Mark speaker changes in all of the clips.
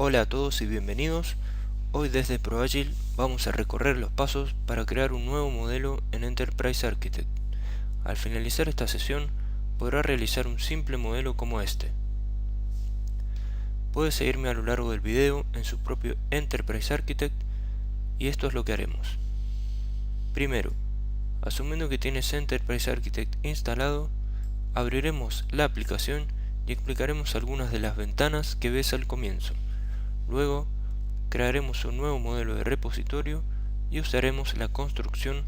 Speaker 1: Hola a todos y bienvenidos. Hoy desde ProAgile vamos a recorrer los pasos para crear un nuevo modelo en Enterprise Architect. Al finalizar esta sesión podrá realizar un simple modelo como este. Puede seguirme a lo largo del video en su propio Enterprise Architect y esto es lo que haremos. Primero, asumiendo que tienes Enterprise Architect instalado, abriremos la aplicación y explicaremos algunas de las ventanas que ves al comienzo. Luego, crearemos un nuevo modelo de repositorio y usaremos la construcción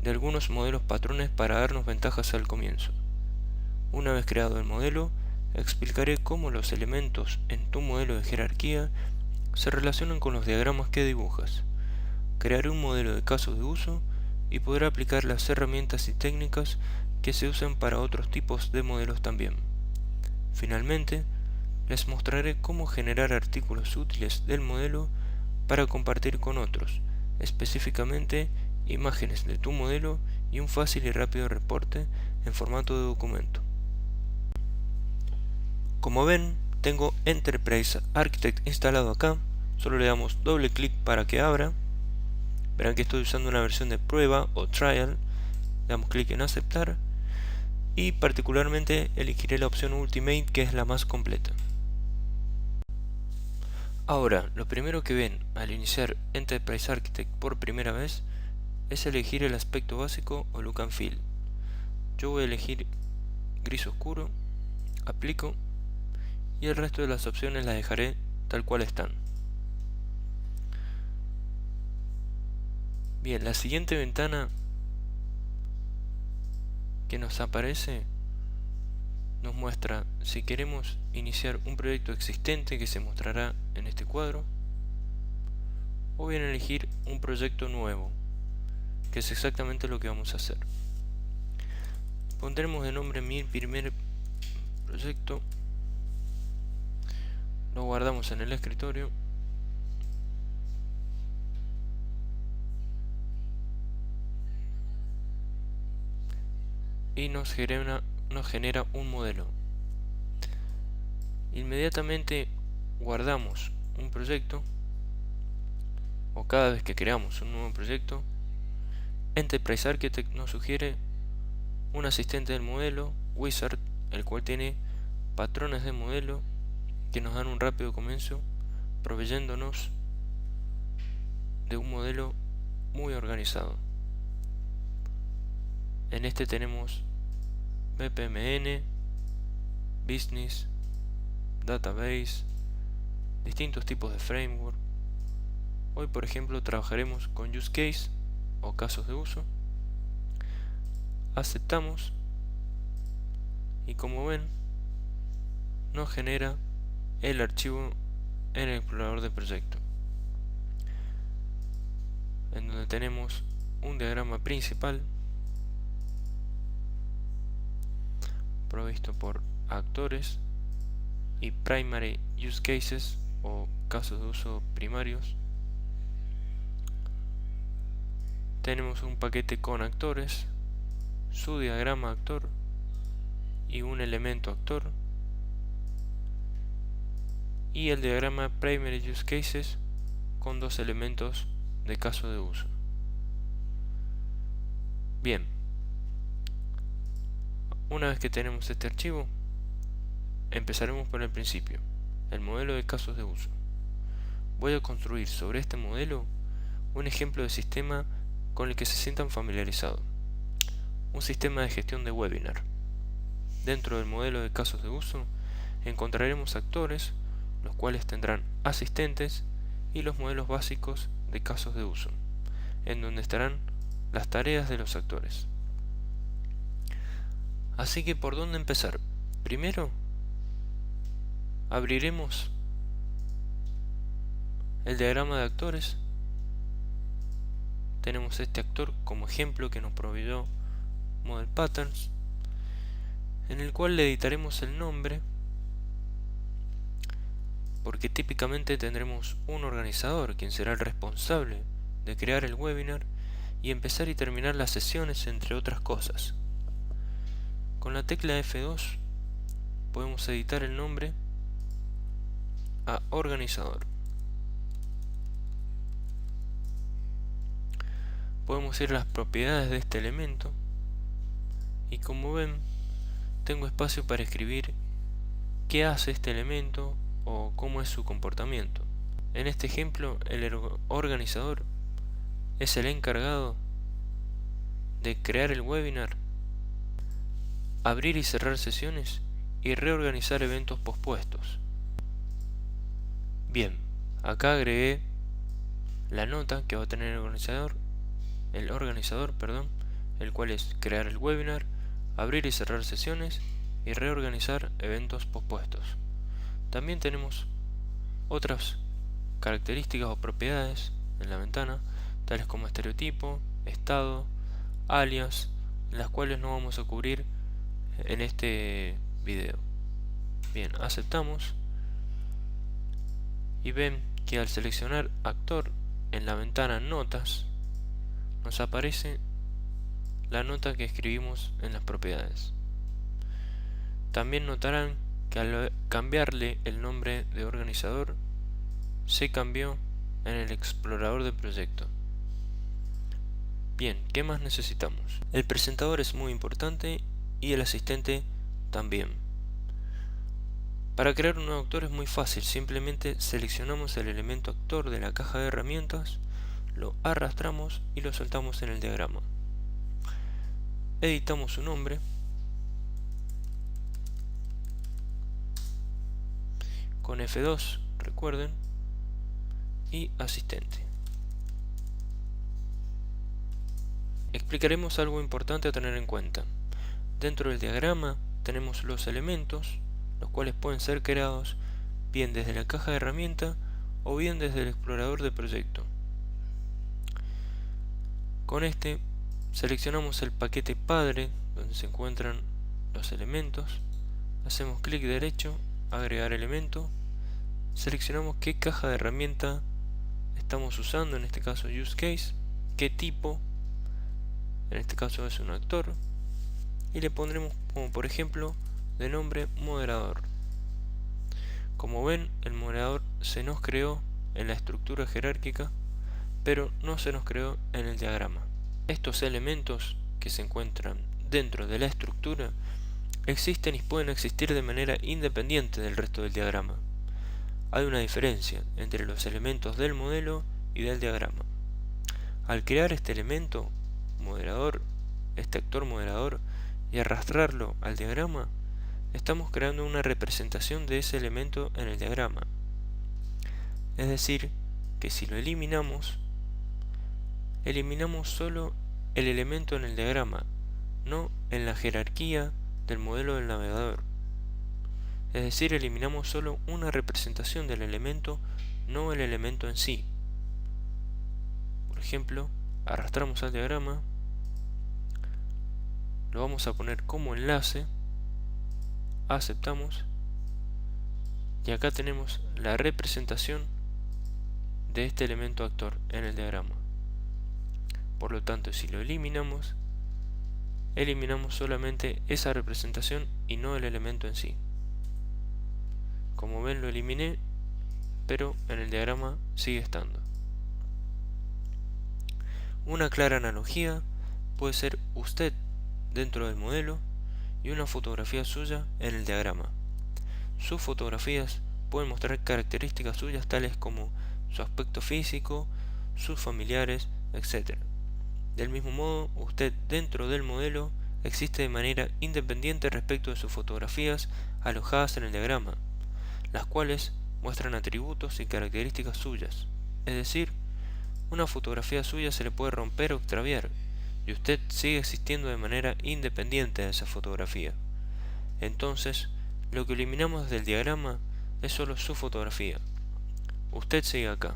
Speaker 1: de algunos modelos patrones para darnos ventajas al comienzo. Una vez creado el modelo, explicaré cómo los elementos en tu modelo de jerarquía se relacionan con los diagramas que dibujas. Crearé un modelo de casos de uso y podré aplicar las herramientas y técnicas que se usan para otros tipos de modelos también. Finalmente, les mostraré cómo generar artículos útiles del modelo para compartir con otros, específicamente imágenes de tu modelo y un fácil y rápido reporte en formato de documento. Como ven, tengo Enterprise Architect instalado acá. Solo le damos doble clic para que abra. Verán que estoy usando una versión de prueba o trial. Le damos clic en aceptar y particularmente elegiré la opción Ultimate, que es la más completa. Ahora, lo primero que ven al iniciar Enterprise Architect por primera vez es elegir el aspecto básico o look and feel. Yo voy a elegir gris oscuro, aplico y el resto de las opciones las dejaré tal cual están. Bien, la siguiente ventana que nos aparece nos muestra si queremos iniciar un proyecto existente, que se mostrará en este cuadro, o bien elegir un proyecto nuevo, que es exactamente lo que vamos a hacer. Pondremos de nombre mi primer proyecto, lo guardamos en el escritorio y nos genera un modelo. Inmediatamente guardamos un proyecto, o cada vez que creamos un nuevo proyecto, Enterprise Architect nos sugiere un asistente del modelo, Wizard, el cual tiene patrones de modelo que nos dan un rápido comienzo, proveyéndonos de un modelo muy organizado. En este tenemos BPMN, Business, Database, distintos tipos de framework. Hoy, por ejemplo, trabajaremos con Use Case o casos de uso. Aceptamos y, como ven, nos genera el archivo en el explorador de proyecto, en donde tenemos un diagrama principal provisto por actores y primary use cases o casos de uso primarios. Tenemos un paquete con actores, su diagrama actor y un elemento actor, y el diagrama primary use cases con dos elementos de caso de uso. Bien, una vez que tenemos este archivo, empezaremos por el principio, el modelo de casos de uso. Voy a construir sobre este modelo un ejemplo de sistema con el que se sientan familiarizados, un sistema de gestión de webinar. Dentro del modelo de casos de uso encontraremos actores, los cuales tendrán asistentes, y los modelos básicos de casos de uso, en donde estarán las tareas de los actores. Así que, ¿por dónde empezar? Primero, abriremos el diagrama de actores. Tenemos este actor como ejemplo que nos proveyó Model Patterns, en el cual le editaremos el nombre, porque típicamente tendremos un organizador quien será el responsable de crear el webinar y empezar y terminar las sesiones, entre otras cosas. Con la tecla F2 podemos editar el nombre a organizador. podemos ir a las propiedades de este elemento y como ven tengo espacio para escribir qué hace este elemento o cómo es su comportamiento. En este ejemplo el organizador es el encargado de crear el webinar, abrir y cerrar sesiones y reorganizar eventos pospuestos. Bien, acá agregué la nota que va a tener el organizador, el cual es crear el webinar, abrir y cerrar sesiones y reorganizar eventos pospuestos. También tenemos otras características o propiedades en la ventana, tales como estereotipo, estado, alias, las cuales no vamos a cubrir en este video. Bien, aceptamos y ven que al seleccionar actor en la ventana notas nos aparece la nota que escribimos en las propiedades. También notarán que al cambiarle el nombre de organizador se cambió en el explorador de proyecto. Bien, ¿qué más necesitamos? El presentador es muy importante y el asistente también. Para crear un nuevo actor es muy fácil, simplemente seleccionamos el elemento actor de la caja de herramientas, lo arrastramos y lo soltamos en el diagrama. Editamos su nombre, con F2, recuerden, y asistente. Explicaremos algo importante a tener en cuenta. Dentro del diagrama tenemos los elementos, los cuales pueden ser creados bien desde la caja de herramienta o bien desde el explorador de proyecto. Con este seleccionamos el paquete padre donde se encuentran los elementos, hacemos clic derecho, agregar elemento, seleccionamos qué caja de herramienta estamos usando, en este caso use case, qué tipo, en este caso es un actor, y le pondremos como por ejemplo de nombre moderador. Como ven, el moderador se nos creó en la estructura jerárquica, pero no se nos creó en el diagrama. Estos elementos que se encuentran dentro de la estructura existen y pueden existir de manera independiente del resto del diagrama. Hay una diferencia entre los elementos del modelo y del diagrama. Al crear este elemento moderador, este actor moderador, y arrastrarlo al diagrama, estamos creando una representación de ese elemento en el diagrama. Es decir, que si lo eliminamos solo el elemento en el diagrama, no en la jerarquía del modelo del navegador. Es decir, eliminamos solo una representación del elemento, no el elemento en sí. Por ejemplo, arrastramos al diagrama, lo vamos a poner como enlace, aceptamos, y acá tenemos la representación de este elemento actor en el diagrama. Por lo tanto, si lo eliminamos solamente esa representación y no el elemento en sí. Como ven, lo eliminé, pero en el diagrama sigue estando. Una clara analogía puede ser usted dentro del modelo y una fotografía suya en el diagrama. Sus fotografías pueden mostrar características suyas tales como su aspecto físico, sus familiares, etc. Del mismo modo, usted dentro del modelo existe de manera independiente respecto de sus fotografías alojadas en el diagrama, las cuales muestran atributos y características suyas. Es decir, una fotografía suya se le puede romper o extraviar, y usted sigue existiendo de manera independiente de esa fotografía. Entonces, lo que eliminamos del diagrama es solo su fotografía. Usted sigue acá.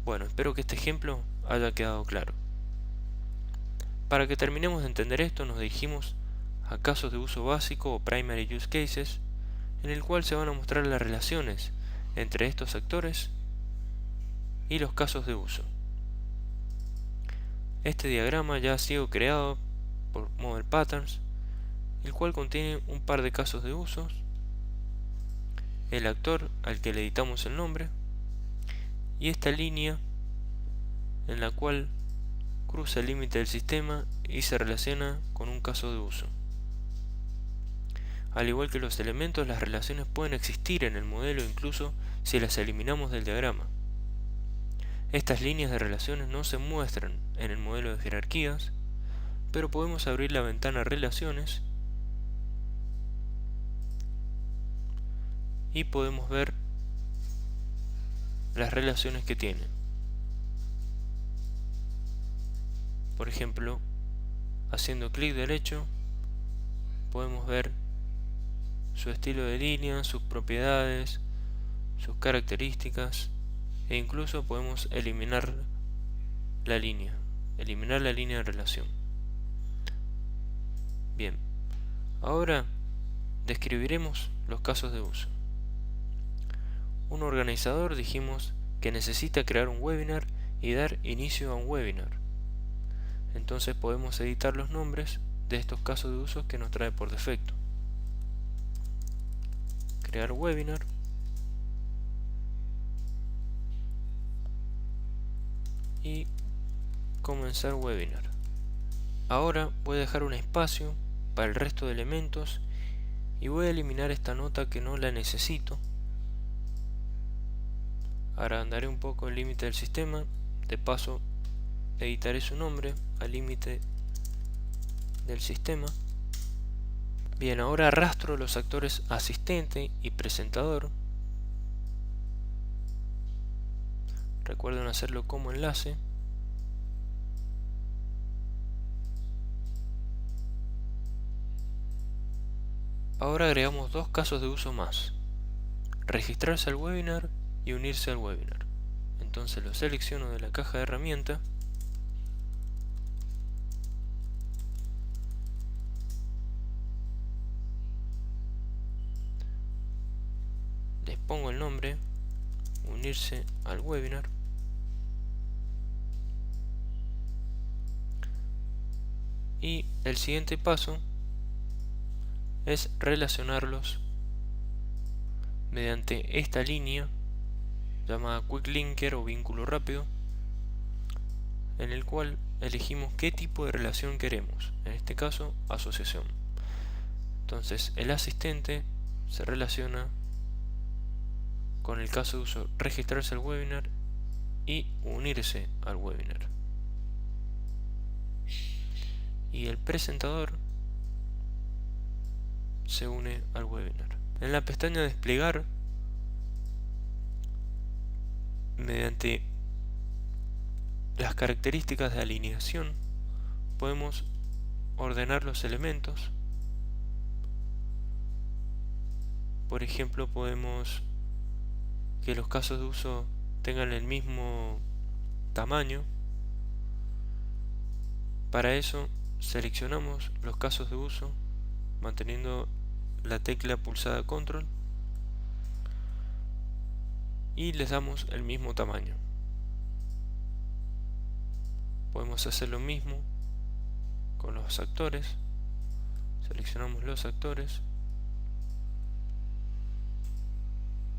Speaker 1: Bueno, espero que este ejemplo haya quedado claro. Para que terminemos de entender esto, nos dirigimos a casos de uso básico o primary use cases, en el cual se van a mostrar las relaciones entre estos actores y los casos de uso. Este diagrama ya ha sido creado por Model Patterns, el cual contiene un par de casos de usos, el actor al que le editamos el nombre, y esta línea en la cual cruza el límite del sistema y se relaciona con un caso de uso. Al igual que los elementos, las relaciones pueden existir en el modelo incluso si las eliminamos del diagrama. Estas líneas de relaciones no se muestran en el modelo de jerarquías, pero podemos abrir la ventana Relaciones y podemos ver las relaciones que tienen. Por ejemplo, haciendo clic derecho podemos ver su estilo de línea, sus propiedades, sus características, e incluso podemos eliminar la línea de relación. Bien, ahora describiremos los casos de uso. Un organizador dijimos que necesita crear un webinar y dar inicio a un webinar. Entonces podemos editar los nombres de estos casos de uso que nos trae por defecto. Crear webinar. Y comenzar webinar. Ahora voy a dejar un espacio para el resto de elementos y voy a eliminar esta nota que no la necesito. Agrandaré un poco el límite del sistema, de paso editaré su nombre al límite del sistema. Bien, ahora arrastro los actores asistente y presentador. Recuerden hacerlo como enlace. Ahora agregamos dos casos de uso más: registrarse al webinar y unirse al webinar. Entonces lo selecciono de la caja de herramientas les pongo el nombre, unirse al webinar, y el siguiente paso es relacionarlos mediante esta línea llamada Quick Linker o vínculo rápido, en el cual elegimos qué tipo de relación queremos, en este caso asociación. Entonces el asistente se relaciona con el caso de uso registrarse al webinar y unirse al webinar, y el presentador se une al webinar. En la pestaña desplegar, mediante las características de alineación, podemos ordenar los elementos. Por ejemplo, podemos que los casos de uso tengan el mismo tamaño. Para eso seleccionamos los casos de uso manteniendo la tecla pulsada control y les damos el mismo tamaño. Podemos hacer lo mismo con los actores. Seleccionamos los actores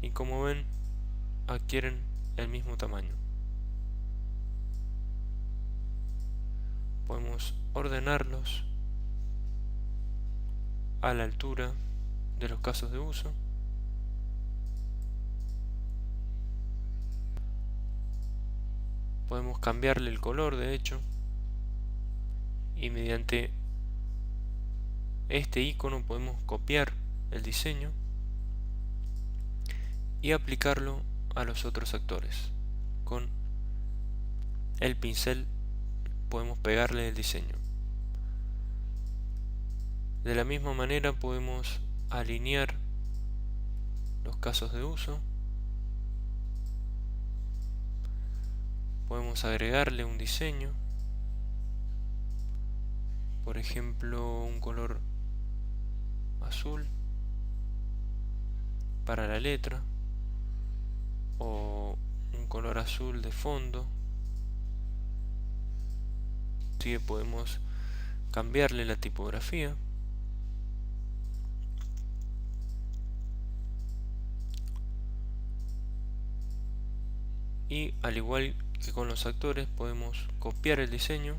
Speaker 1: y, como ven, adquieren el mismo tamaño. Podemos ordenarlos a la altura de los casos de uso. Podemos cambiarle el color, de hecho, y mediante este icono podemos copiar el diseño y aplicarlo a los otros actores. Con el pincel podemos pegarle el diseño. De la misma manera podemos alinear los casos de uso. Podemos agregarle un diseño, por ejemplo un color azul para la letra, o un color azul de fondo. Así podemos cambiarle la tipografía. Y al igual que con los actores podemos copiar el diseño,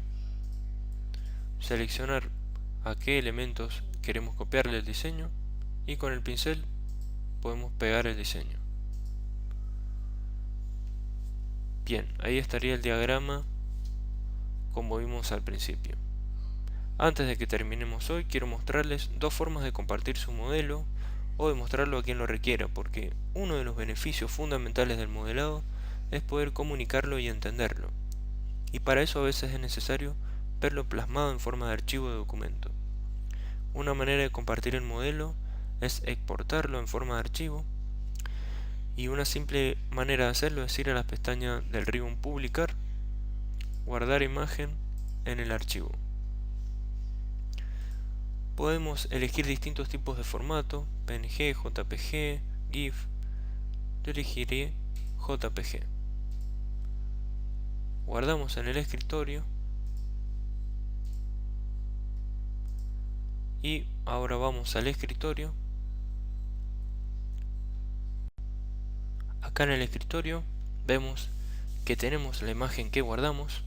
Speaker 1: seleccionar a qué elementos queremos copiarle el diseño y con el pincel podemos pegar el diseño. Bien, ahí estaría el diagrama como vimos al principio. Antes de que terminemos hoy, quiero mostrarles dos formas de compartir su modelo o de mostrarlo a quien lo requiera, porque uno de los beneficios fundamentales del modelado es poder comunicarlo y entenderlo. Y para eso a veces es necesario verlo plasmado en forma de archivo de documento. Una manera de compartir el modelo es exportarlo en forma de archivo, y una simple manera de hacerlo es ir a la pestaña del ribbon Publicar, guardar imagen en el archivo. Podemos elegir distintos tipos de formato, PNG, JPG, GIF. Yo elegiré JPG. Guardamos en el escritorio y ahora vamos al escritorio. Acá en el escritorio vemos que tenemos la imagen que guardamos.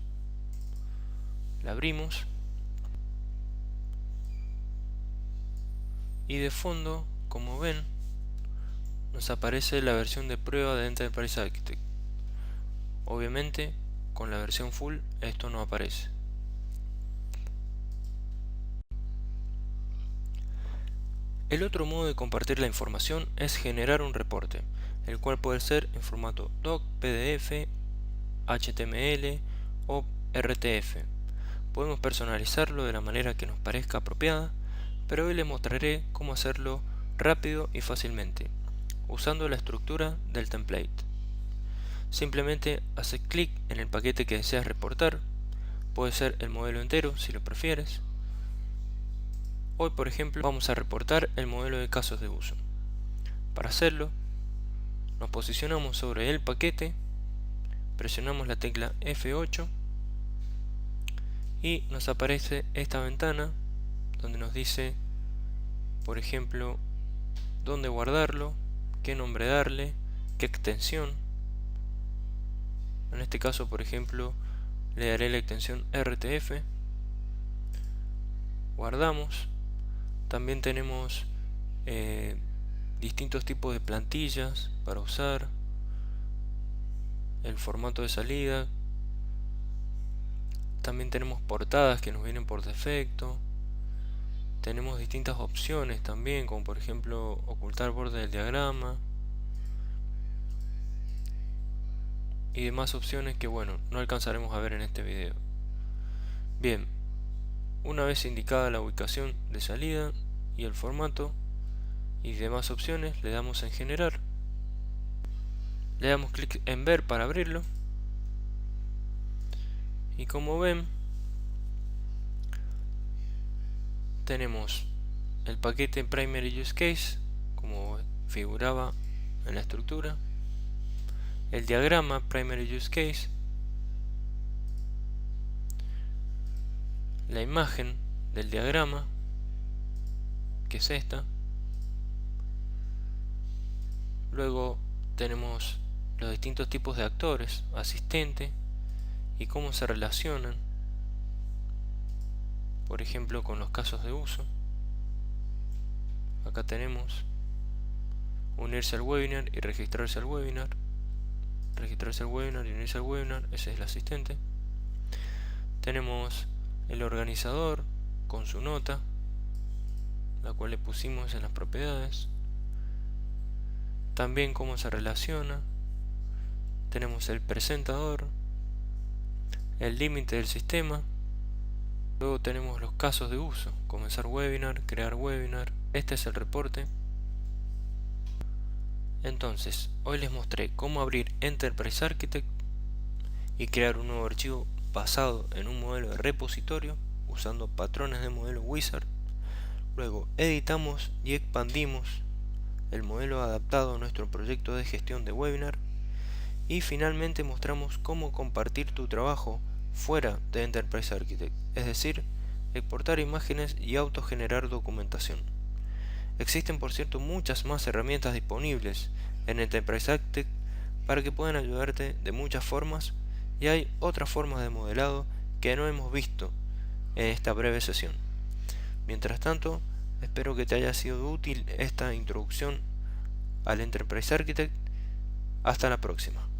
Speaker 1: La abrimos y de fondo, como ven, nos aparece la versión de prueba de Enterprise Architect. Obviamente con la versión full esto no aparece. El otro modo de compartir la información es generar un reporte, el cual puede ser en formato doc, PDF, HTML o RTF. Podemos personalizarlo de la manera que nos parezca apropiada, pero hoy les mostraré cómo hacerlo rápido y fácilmente, usando la estructura del template. Simplemente haces clic en el paquete que deseas reportar, puede ser el modelo entero si lo prefieres. Hoy, por ejemplo, vamos a reportar el modelo de casos de uso. Para hacerlo, nos posicionamos sobre el paquete, presionamos la tecla F8 y nos aparece esta ventana donde nos dice, por ejemplo, dónde guardarlo, qué nombre darle, qué extensión. En este caso, por ejemplo, le daré la extensión RTF. Guardamos. También tenemos distintos tipos de plantillas para usar, el formato de salida. También tenemos portadas que nos vienen por defecto. Tenemos distintas opciones también, como por ejemplo ocultar borde del diagrama y demás opciones que, bueno, no alcanzaremos a ver en este video. Bien, una vez indicada la ubicación de salida y el formato y demás opciones, le damos en generar, le damos clic en ver para abrirlo y como ven tenemos el paquete Primary Use Case como figuraba en la estructura, el diagrama Primary Use Case, la imagen del diagrama, que es esta. Luego tenemos los distintos tipos de actores, asistente, y cómo se relacionan, por ejemplo con los casos de uso. Acá tenemos unirse al webinar y registrarse al webinar, registrarse al webinar y unirse al webinar, ese es el asistente. Tenemos el organizador con su nota, la cual le pusimos en las propiedades. También cómo se relaciona. Tenemos el presentador, el límite del sistema. Luego tenemos los casos de uso, comenzar webinar, crear webinar. Este es el reporte. Entonces, hoy les mostré cómo abrir Enterprise Architect y crear un nuevo archivo basado en un modelo de repositorio usando patrones de modelo Wizard. Luego editamos y expandimos el modelo adaptado a nuestro proyecto de gestión de webinar. Y finalmente mostramos cómo compartir tu trabajo fuera de Enterprise Architect, es decir, exportar imágenes y autogenerar documentación. Existen, por cierto, muchas más herramientas disponibles en Enterprise Architect para que puedan ayudarte de muchas formas y hay otras formas de modelado que no hemos visto en esta breve sesión. Mientras tanto, espero que te haya sido útil esta introducción al Enterprise Architect. Hasta la próxima.